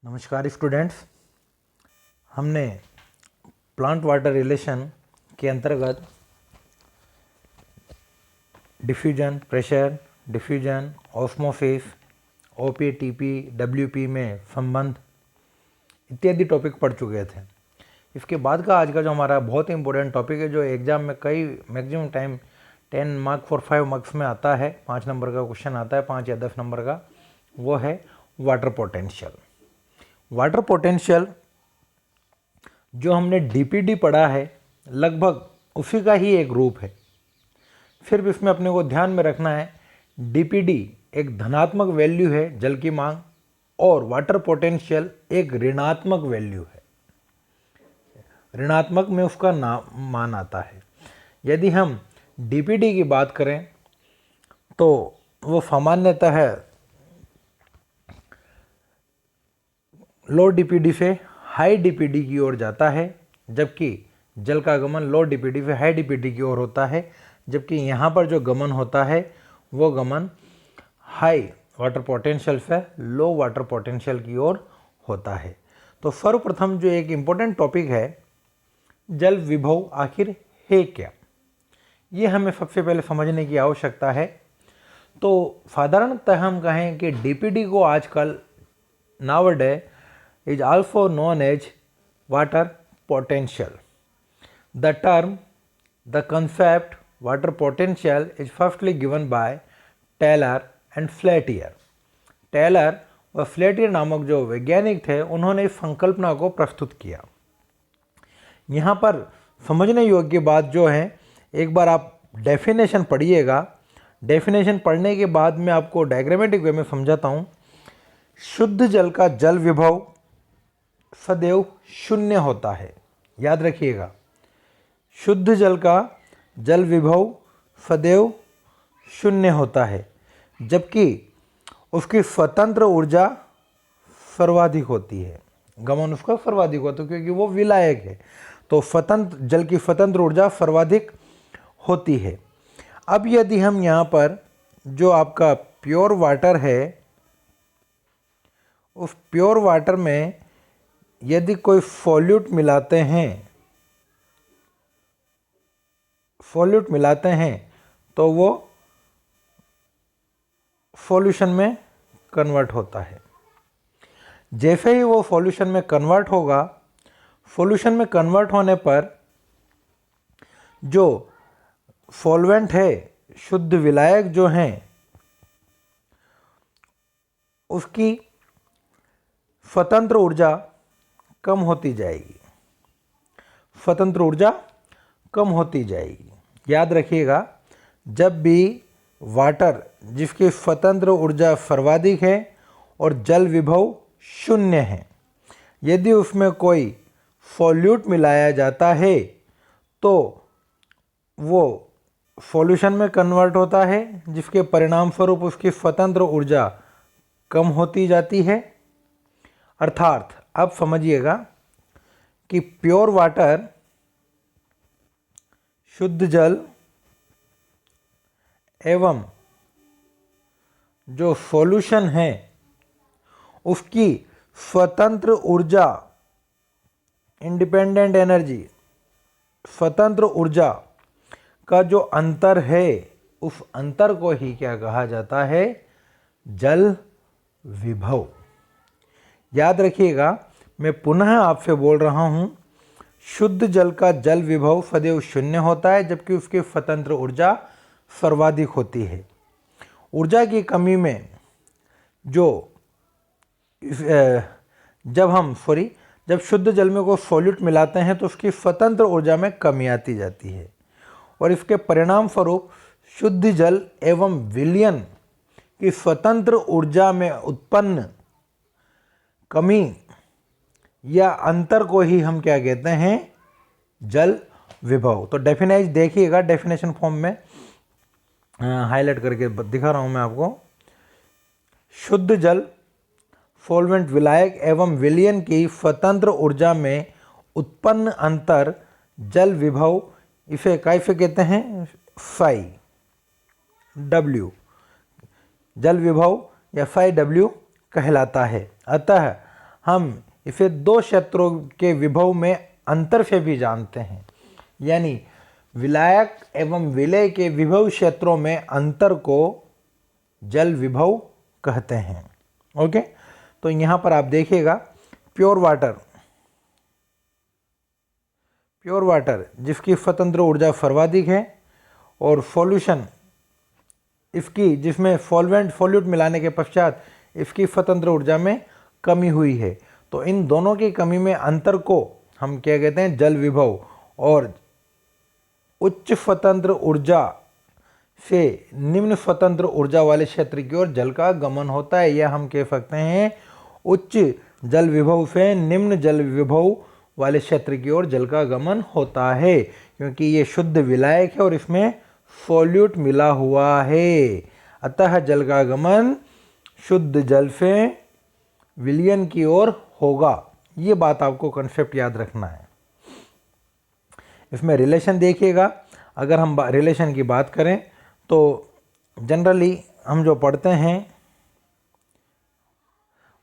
नमस्कार स्टूडेंट्स, हमने plant water relation के अंतर्गत diffusion, pressure diffusion, osmosis, OP, TP, WP में संबंध इत्यादि टॉपिक पढ़ चुके थे। इसके बाद का आज का जो हमारा बहुत ही इंपॉर्टेंट टॉपिक है, जो एग्जाम में कई मैक्सिमम टाइम 10 मार्क्स और 5 मार्क्स में आता है, 5 नंबर का क्वेश्चन आता है, 5 या 10 नंबर का, वो है वाटर पोटेंशियल। वाटर पोटेंशियल जो हमने डीपीडी पढ़ा है, लगभग उसी का ही एक रूप है। सिर्फ इसमें अपने को ध्यान में रखना है, डीपीडी एक धनात्मक वैल्यू है जल की मांग, और वाटर पोटेंशियल एक ऋणात्मक वैल्यू है। ऋणात्मक में उसका मान आता है। यदि हम डीपीडी की बात करें तो वो सामान्यतः है लो डीपीडी से हाई डीपीडी की ओर जाता है, जबकि जल का गमन लो डीपीडी से हाई डीपीडी की ओर होता है, जबकि यहाँ पर जो गमन होता है वो गमन हाई वाटर पोटेंशियल से लो वाटर पोटेंशियल की ओर होता है। तो सर्वप्रथम जो एक इम्पोर्टेंट टॉपिक है, जल विभव आखिर है क्या, ये हमें सबसे पहले समझने की आवश्यकता है। तो साधारणतः हम कहें कि डीपीडी को आजकल नाउअडे is also known as water potential. The term, the concept water potential is firstly given by Taylor and Fletcher. Taylor और फ्लेटियर नामक जो वैज्ञानिक थे, उन्होंने इस संकल्पना को प्रस्तुत किया। यहाँ पर समझने योग्य बात जो है, एक बार आप डेफिनेशन पढ़िएगा। डेफिनेशन पढ़ने के बाद मैं आपको डायग्रामेटिक वे में समझाता हूँ। शुद्ध जल का जल विभव सदैव शून्य होता है। याद रखिएगा, शुद्ध जल का जल विभव सदैव शून्य होता है, जबकि उसकी स्वतंत्र ऊर्जा सर्वाधिक होती है। गमन उसका सर्वाधिक होता है क्योंकि वो विलायक है, तो स्वतंत्र जल की स्वतंत्र ऊर्जा सर्वाधिक होती है। अब यदि हम यहाँ पर जो आपका प्योर वाटर है, उस प्योर वाटर में यदि कोई सॉल्यूट मिलाते हैं तो वो सॉल्यूशन में कन्वर्ट होता है। जैसे ही वो सॉल्यूशन में कन्वर्ट होगा, सॉल्यूशन में कन्वर्ट होने पर जो सॉल्वेंट है, शुद्ध विलायक जो हैं, उसकी स्वतंत्र ऊर्जा कम होती जाएगी। स्वतंत्र ऊर्जा कम होती जाएगी। याद रखिएगा, जब भी वाटर जिसकी स्वतंत्र ऊर्जा सर्वाधिक है और जल विभव शून्य है, यदि उसमें कोई सॉल्यूट मिलाया जाता है तो वो सॉल्यूशन में कन्वर्ट होता है, जिसके परिणाम स्वरूप उसकी स्वतंत्र ऊर्जा कम होती जाती है। अर्थात अब समझिएगा कि प्योर वाटर, शुद्ध जल एवं जो सॉल्यूशन है, उसकी स्वतंत्र ऊर्जा, इंडिपेंडेंट एनर्जी, स्वतंत्र ऊर्जा का जो अंतर है, उस अंतर को ही क्या कहा जाता है? जल विभव। याद रखिएगा, मैं पुनः आपसे बोल रहा हूँ, शुद्ध जल का जल विभव सदैव शून्य होता है, जबकि उसकी स्वतंत्र ऊर्जा सर्वाधिक होती है। ऊर्जा की कमी में जब शुद्ध जल में कोई सॉल्यूट मिलाते हैं तो उसकी स्वतंत्र ऊर्जा में कमी आती जाती है, और इसके परिणाम स्वरूप शुद्ध जल एवं विलयन की स्वतंत्र ऊर्जा में उत्पन्न कमी या अंतर को ही हम क्या कहते हैं? जल विभव। तो डेफिनेशन देखिएगा, डेफिनेशन फॉर्म में हाईलाइट करके दिखा रहा हूं मैं आपको। शुद्ध जल सॉल्वेंट विलायक एवं विलयन की स्वतंत्र ऊर्जा में उत्पन्न अंतर जल विभव, इसे कैसे कहते हैं? फाई डब्ल्यू, जल विभव या फाई डब्ल्यू कहलाता है। अतः हम इसे दो क्षेत्रों के विभव में अंतर से भी जानते हैं, यानी विलायक एवं विलय के विभव क्षेत्रों में अंतर को जल विभव कहते हैं। ओके, तो यहाँ पर आप देखिएगा प्योर वाटर जिसकी स्वतंत्र ऊर्जा सर्वाधिक है और सॉल्यूशन इसकी जिसमें सॉल्यूट मिलाने के पश्चात इसकी स्वतंत्र ऊर्जा में कमी हुई है, तो इन दोनों की कमी में अंतर को हम क्या कहते हैं, जल विभव। और उच्च स्वतंत्र ऊर्जा से निम्न स्वतंत्र ऊर्जा वाले क्षेत्र की ओर जल का गमन होता है, या हम कह सकते हैं उच्च जल विभव से निम्न जल विभव वाले क्षेत्र की ओर जल का गमन होता है, क्योंकि ये शुद्ध विलायक है और इसमें सॉल्यूट मिला हुआ है। अतः जल का गमन शुद्ध जल से विलयन की ओर होगा। ये बात आपको कंसेप्ट याद रखना है। इसमें रिलेशन देखिएगा, अगर हम रिलेशन की बात करें तो जनरली हम जो पढ़ते हैं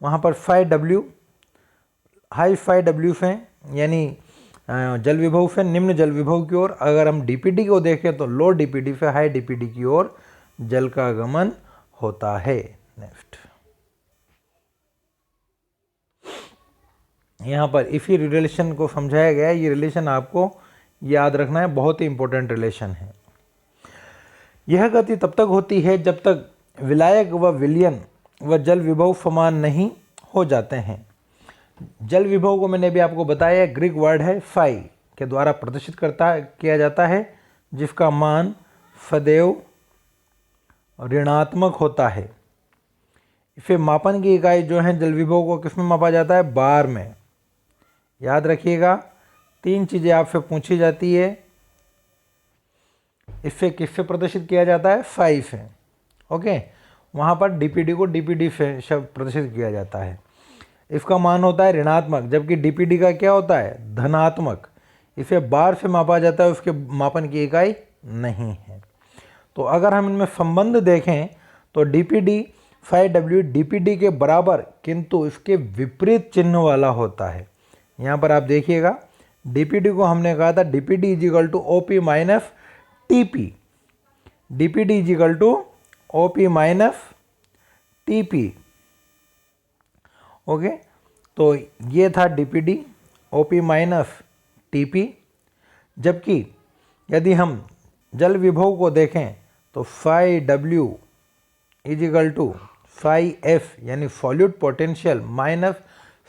वहाँ पर 5W हाई 5W से, यानी जल विभव से निम्न जल विभव की ओर, अगर हम डीपीडी को देखें तो लो डीपीडी से हाई डीपीडी की ओर जल का गमन होता है। नेक्स्ट, यहाँ पर इसी रिलेशन को समझाया गया है। ये रिलेशन आपको याद रखना है, बहुत ही इंपॉर्टेंट रिलेशन है। यह गति तब तक होती है जब तक विलायक व विलयन व जल विभव समान नहीं हो जाते हैं। जल विभव को मैंने भी आपको बताया, ग्रीक वर्ड है फाई के द्वारा प्रदर्शित किया जाता है, जिसका मान सदैव ऋणात्मक होता है। इसे मापन की इकाई जो है जल विभव को किस में मापा जाता है, बार में। याद रखिएगा, 3 चीज़ें आपसे पूछी जाती है। इससे किससे प्रदर्शित किया जाता है, फाई से। ओके, वहाँ पर डीपीडी को डीपीडी से शब्द प्रदर्शित किया जाता है। इसका मान होता है ऋणात्मक, जबकि डीपीडी का क्या होता है, धनात्मक। इसे बार से मापा जाता है, उसके मापन की इकाई नहीं है। तो अगर हम इनमें संबंध देखें तो डीपीडी 5W डीपीडी के बराबर किंतु इसके विपरीत चिन्ह वाला होता है। यहाँ पर आप देखिएगा, डीपीडी को हमने कहा था DPD is equal to OP minus TP, DPD is equal to OP minus TP. Okay, तो ये था डीपीडी ओपी माइनस टीपी। जबकि यदि हम जल विभव को देखें तो 5W is equal to 5F यानी सॉल्यूट पोटेंशियल माइनस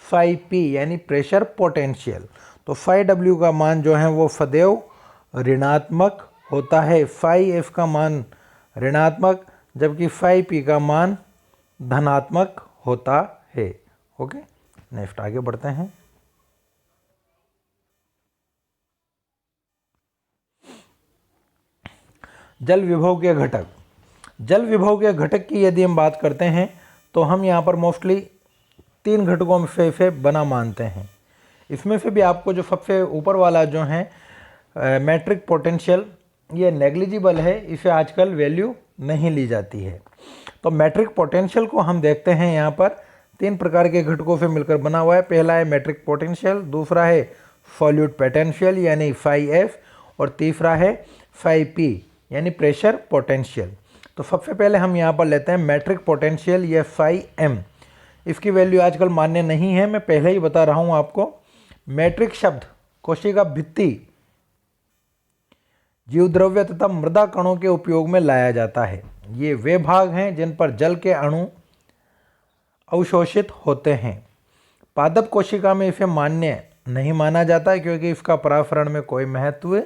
5P यानी प्रेशर पोटेंशियल। तो 5W का मान जो है वो सदैव ऋणात्मक होता है, 5F का मान ऋणात्मक, जबकि 5P का मान धनात्मक होता है। ओके, नेक्स्ट आगे बढ़ते हैं। जल विभव के घटक। जल विभव के घटक की यदि हम बात करते हैं तो हम यहाँ पर मोस्टली 3 घटकों में से बना मानते हैं। इसमें से भी आपको जो सबसे ऊपर वाला जो है मैट्रिक पोटेंशियल, ये नेग्लिजिबल है, इसे आजकल वैल्यू नहीं ली जाती है। तो मैट्रिक पोटेंशियल को हम देखते हैं, यहाँ पर 3 प्रकार के घटकों से मिलकर बना हुआ है। पहला है मैट्रिक पोटेंशियल, दूसरा है सॉल्यूट पोटेंशियल यानी 5F, और तीसरा है 5P यानी प्रेशर पोटेंशियल। तो सबसे पहले हम यहाँ पर लेते हैं मैट्रिक पोटेंशियल या 5M। इसकी वैल्यू आजकल मान्य नहीं है, मैं पहले ही बता रहा हूँ आपको। मैट्रिक शब्द कोशिका भित्ति, जीवद्रव्य तथा मृदा कणों के उपयोग में लाया जाता है। ये वे भाग हैं जिन पर जल के अणु अवशोषित होते हैं। पादप कोशिका में इसे मान्य नहीं माना जाता है क्योंकि इसका परावरण में कोई महत्व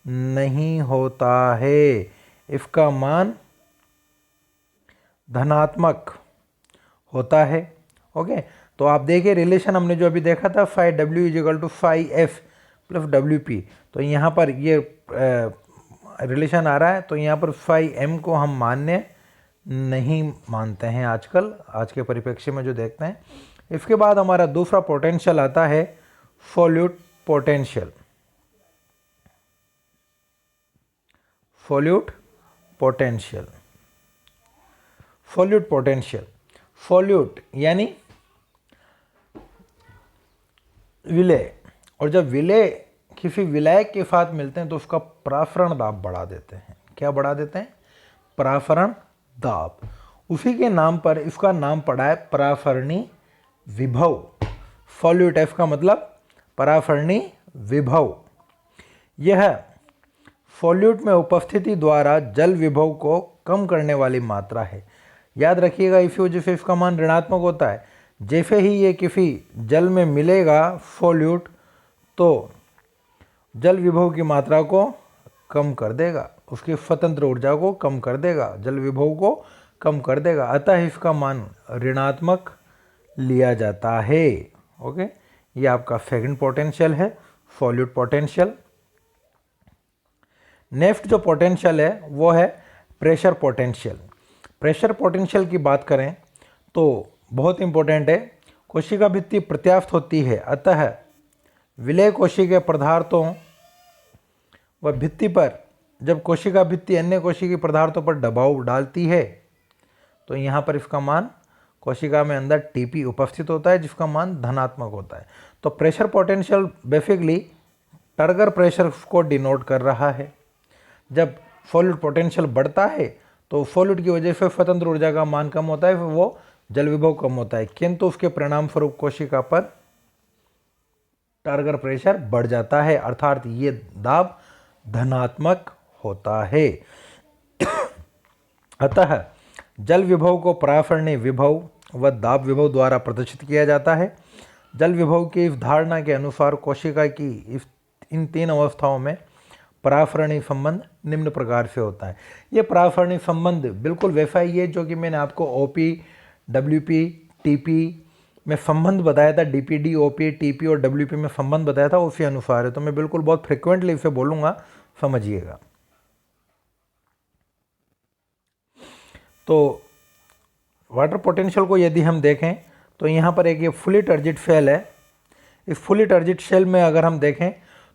नहीं होता है। इसका मान धनात्मक होता है। ओके, तो आप देखिए रिलेशन हमने जो अभी देखा था 5W is equal to 5F plus WP, तो यहाँ पर ये रिलेशन आ रहा है। तो यहाँ पर 5M को हम मान्य नहीं मानते हैं आजकल, आज के परिप्रेक्ष्य में जो देखते हैं। इसके बाद हमारा दूसरा पोटेंशियल आता है solute potential. Solute potential, solute potential, solute यानी विलय, और जब विलय किसी विलायक के साथ मिलते हैं तो उसका प्रासरण दाब बढ़ा देते हैं। क्या बढ़ा देते हैं? प्रासरण दाब। उसी के नाम पर इसका नाम पड़ा है परासरणी विभव। सॉल्यूट एफ का मतलब परासरणी विभव। यह सॉल्यूट में उपस्थिति द्वारा जल विभव को कम करने वाली मात्रा है। याद रखिएगा, इसी वजह से इसका मान ऋणात्मक होता है। जैसे ही ये किसी जल में मिलेगा सॉल्यूट, तो जल विभव की मात्रा को कम कर देगा, उसकी स्वतंत्र ऊर्जा को कम कर देगा, जल विभव को कम कर देगा। अतः इसका मान ऋणात्मक लिया जाता है। ओके, ये आपका सेकंड पोटेंशियल है, सॉल्यूट पोटेंशियल। नेक्स्ट जो पोटेंशियल है वो है प्रेशर पोटेंशियल। प्रेशर पोटेंशियल की बात करें तो बहुत इंपॉर्टेंट है। कोशिका भित्ति प्रत्यास्थ होती है, अतः विलय कोशिकीय पदार्थों व भित्ति पर जब कोशिका भित्ति अन्य कोशिकीय पदार्थों पर दबाव डालती है तो यहाँ पर इसका मान कोशिका में अंदर टीपी उपस्थित होता है, जिसका मान धनात्मक होता है। तो pressure potential basically turgor pressure को डिनोट कर रहा है। जब सॉल्यूट पोटेंशियल बढ़ता है तो सॉल्यूट की वजह से स्वतंत्र ऊर्जा का मान कम होता है, फिर वो जल विभव कम होता है, किंतु उसके परिणाम स्वरूप कोशिका पर टारगर प्रेशर बढ़ जाता है, अर्थात ये दाब धनात्मक होता है। अतः जल विभव को परासरणी विभव व दाब विभव द्वारा प्रदर्शित किया जाता है। जल विभव की इस धारणा के अनुसार कोशिका की इन तीन अवस्थाओं में परासरणी संबंध निम्न प्रकार से होता है। ये परासरणी संबंध बिल्कुल वैसा ही है जो कि मैंने आपको ओपी, डब्ल्यूपी, टीपी में संबंध बताया था। डीपीडी, ओपी, टीपी और डब्ल्यूपी में संबंध बताया था, उसी अनुसार है। तो मैं बिल्कुल बहुत फ्रिक्वेंटली इसे बोलूँगा, समझिएगा। तो वाटर पोटेंशियल को यदि हम देखें तो यहाँ पर एक ये फुली टर्जिड सेल है। इस फुली टर्जिड सेल में अगर हम देखें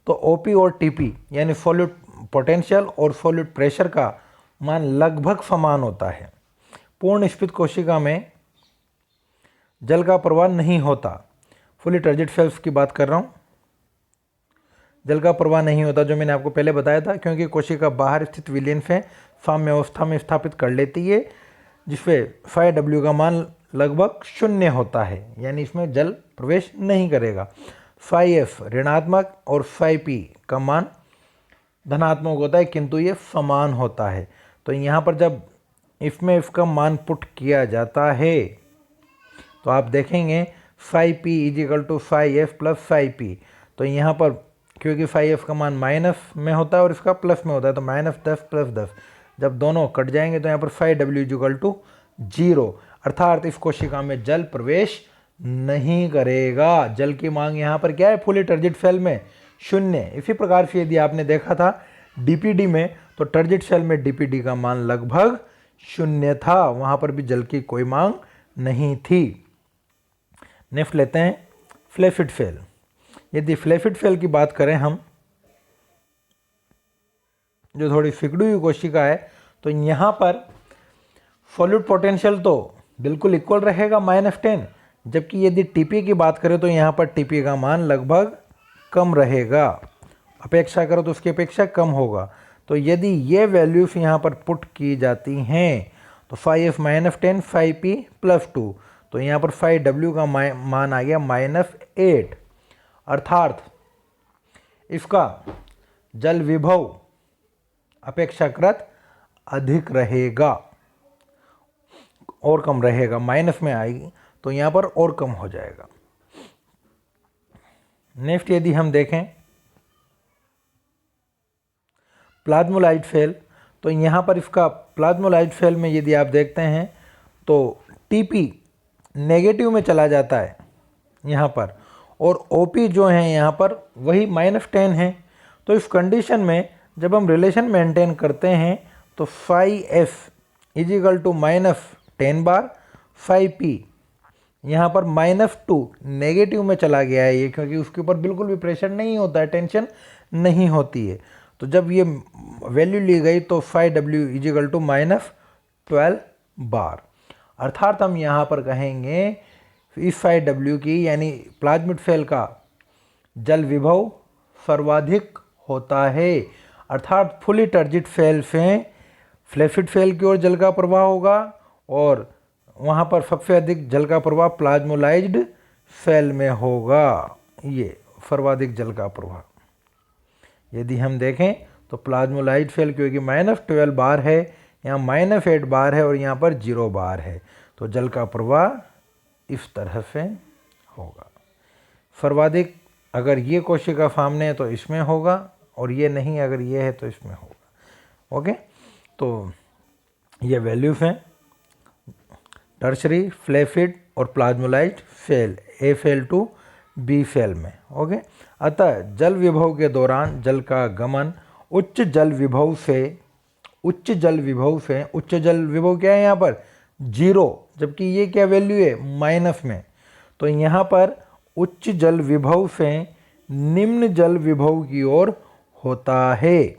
तो ओपी और टीपी यानी सॉल्यूट पोटेंशियल और सॉल्यूट प्रेशर का मान लगभग समान होता है। पूर्ण स्फीत कोशिका में जल का प्रवाह नहीं होता। फुली टर्जिड सेल्स की बात कर रहा हूँ। जल का प्रवाह नहीं होता, जो मैंने आपको पहले बताया था, क्योंकि कोशिका बाहर स्थित विलयन से साम्य अवस्था में स्थापित कर लेती है, जिससे φW का मान लगभग शून्य होता है, यानी इसमें जल प्रवेश नहीं करेगा। φF ऋणात्मक और φP का मान धनात्मक होता है, किंतु ये समान होता है। तो यहाँ पर जब इसमें इसका मान पुट किया जाता है तो आप देखेंगे φP = φF + φP। तो यहाँ पर क्योंकि φF का मान माइनस में होता है और इसका प्लस में होता है, तो -10 + 10, जब दोनों कट जाएंगे तो यहाँ पर φW = 0, अर्थात इस कोशिका में जल प्रवेश नहीं करेगा। जल की मांग यहाँ पर क्या है? फुली टर्जिड सेल में शून्य। इसी प्रकार से यदि आपने देखा था डीपीडी में, तो टर्जिड सेल में डीपीडी का मान लगभग शून्य था, वहाँ पर भी जल की कोई मांग नहीं थी। नेक्स्ट लेते हैं फ्लैसिड सेल। यदि फ्लैसिड सेल की बात करें हम, जो थोड़ी सिकुड़ी हुई कोशिका है, तो यहाँ पर सॉल्यूट पोटेंशियल तो बिल्कुल इक्वल रहेगा -10, जबकि यदि टीपी की बात करें तो यहाँ पर टीपी का मान लगभग कम रहेगा। अपेक्षा करो तो उसकी अपेक्षा कम होगा। तो यदि ये वैल्यूज यहाँ पर पुट की जाती हैं तो φF -10, φP +2, तो यहाँ पर φW का मान आ गया -8, अर्थात इसका जल विभव अपेक्षाकृत अधिक रहेगा और कम रहेगा, माइनस में आएगी तो यहाँ पर और कम हो जाएगा। नेक्स्ट यदि हम देखें प्लाज्मोलाइट सेल, तो यहाँ पर इसका प्लाज्मोलाइट सेल में यदि आप देखते हैं तो टीपी नेगेटिव में चला जाता है यहाँ पर, और ओपी जो है यहाँ पर वही -10 है। तो इस कंडीशन में जब हम रिलेशन मेंटेन करते हैं तो φF = -10 बार, φP यहाँ पर -2 नेगेटिव में चला गया है ये, क्योंकि उसके ऊपर बिल्कुल भी प्रेशर नहीं होता है, टेंशन नहीं होती है। तो जब ये वैल्यू ली गई तो φW = -12 बार, अर्थात हम यहाँ पर कहेंगे इस φW की यानी प्लाज्मिड सेल का जल विभव सर्वाधिक होता है, अर्थात फुली टर्जिट फेल में फ्लैसिड फेल की ओर जल का प्रवाह होगा और वहाँ पर सबसे अधिक जल का प्रवाह प्लाज्मोलाइज्ड फेल में होगा। ये सर्वाधिक जल का प्रवाह यदि हम देखें तो प्लाज्मोलाइज्ड फेल, क्योंकि -12 बार है, यहाँ -8 बार है और यहाँ पर 0 बार है, तो जल का प्रवाह इस तरह से होगा। सर्वाधिक अगर ये कोशिका सामने है तो इसमें होगा और ये नहीं, अगर ये है तो इसमें होगा। ओके, तो ये वैल्यूज हैं टर्शरी, फ्लैसिड और plasmolysed cell, A cell to B cell में। ओके, अतः जल विभव के दौरान जल का गमन उच्च जल विभव से, उच्च जल विभव क्या है यहाँ पर 0, जबकि ये क्या वैल्यू है माइनस में, तो यहाँ पर उच्च जल विभव से निम्न जल विभव की ओर होता है,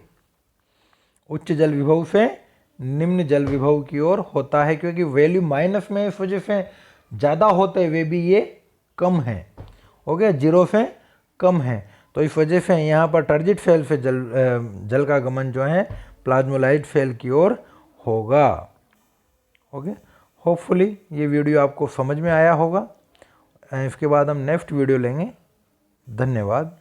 उच्च जल विभव से निम्न जल विभव की ओर होता है, क्योंकि वैल्यू माइनस में इस वजह से ज़्यादा होते हुए भी ये कम है। ओके, 0 से कम है, तो इस वजह से यहाँ पर टर्जिट फेल से जल का गमन जो है प्लाज्मोलाइज्ड फेल की ओर होगा। ओके, होपफुली ये वीडियो आपको समझ में आया होगा। इसके बाद हम नेक्स्ट वीडियो लेंगे। धन्यवाद।